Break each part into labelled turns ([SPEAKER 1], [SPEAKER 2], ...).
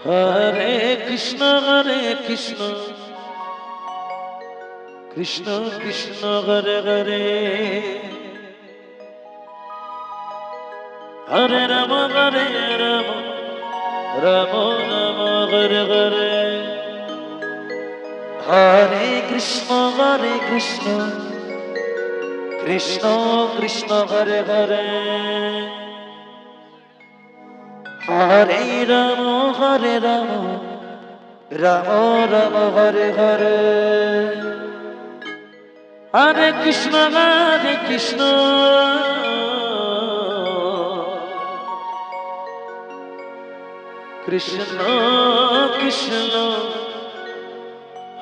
[SPEAKER 1] Hare Krishna Krishna Krishna Hare Hare, Hare Ram Ram Ram Hare Hare. Hare Krishna Krishna Krishna Hare Hare, Hare Ram Ram Ram Hare Hare. Hare Krishna Krishna Krishna Krishna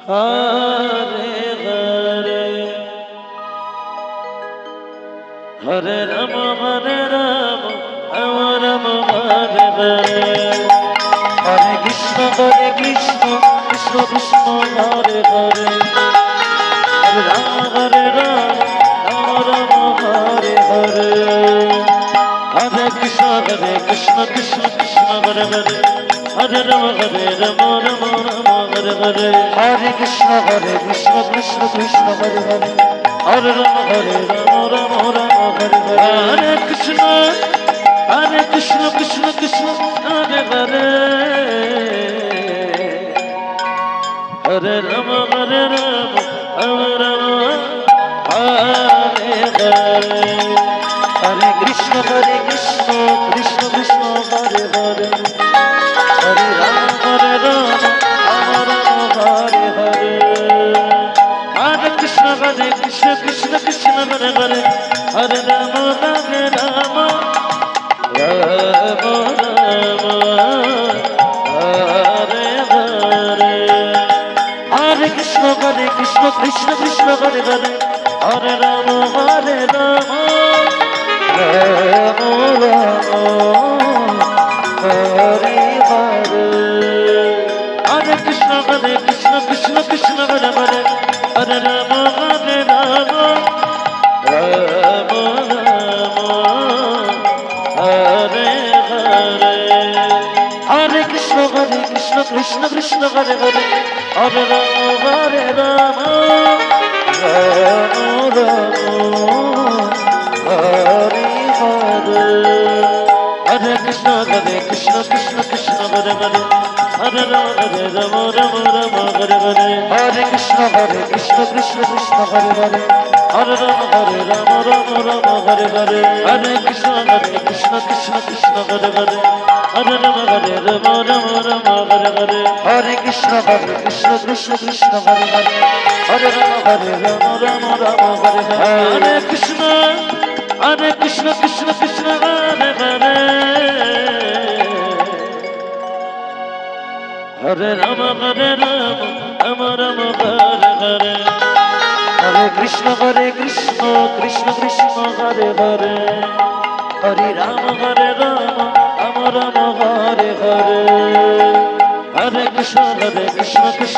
[SPEAKER 1] Hare Hare, Hare Ram Ram Ram Hare Hare. Hare Krishna Krishna Krishna Hare Hare, Hare Ram Ram Ram Hare Hare. Hare Krishna Krishna Hare Hare, Hare Ram Ram Ram Hare Hare. Hare Krishna Krishna Hare Hare, Hare Ram Ram Hare Hare. Hare Krishna Krishna Hare Hare, Hare Ram Ram Hare Hare. Hare Krishna Krishna Hare Hare, Hare Ram Ram Hare Hare. Hare Krishna Krishna Hare Hare, Hare Ram Ram Ram Hare Hare. Hare Krishna Krishna Hare Hare, Hare Ram Ram Hare Hare. Hare Krishna Krishna Hare Hare, Hare Ram Ram Hare Hare. Hare Krishna Krishna Hare Hare, Hare Ram Ram Hare Hare. Hare Krishna Krishna Hare Hare, Hare Ram Ram Hare Hare. Hare Krishna Krishna Hare Hare, Hare Ram Ram Hare Hare. Hare Krishna Krishna Hare Hare, Hare Ram Ram Hare Hare. Hare Krishna Krishna Hare Hare, Hare Ram Ram Hare Hare. Hare Krishna Krishna Hare Hare, Hare Ram Ram Hare Hare. Hare Krishna Krishna Hare Hare, Hare Ram Ram Hare Hare. Hare Krishna Krishna Hare Hare, Hare Ram Ram Hare Hare. Hare Krishna Krishna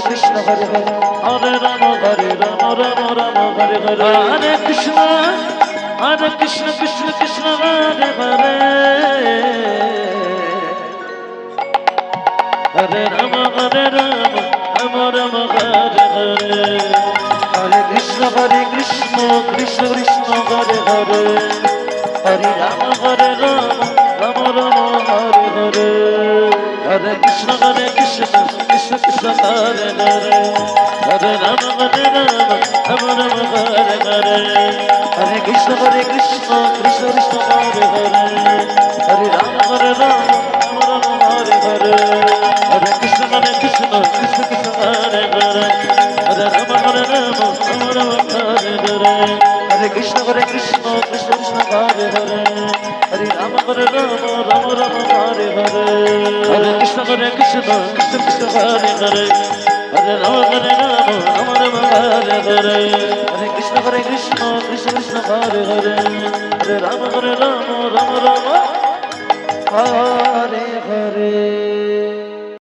[SPEAKER 1] Hare Hare, Hare Ram Ram Hare Hare. Hare Krishna Krishna Hare Hare, Hare Ram Ram Hare Hare. Hare Krishna Krishna Hare Hare, Hare Ram Ram Hare Hare. Hare Krishna Krishna Hare Hare, Hare Ram Ram Hare Hare. Hare Krishna Krishna Hare Hare, Hare Ram Ram Hare Hare. Hare Krishna Krishna Hare Hare, Hare Ram Ram Hare Hare. Hare Krishna Krishna Hare Hare, Hare Ram Ram Hare Hare. Hare Krishna Krishna Hare Hare, Hare Ram Ram Hare Hare. Hare Krishna Krishna Hare Hare, Hare Ram Ram Hare Hare.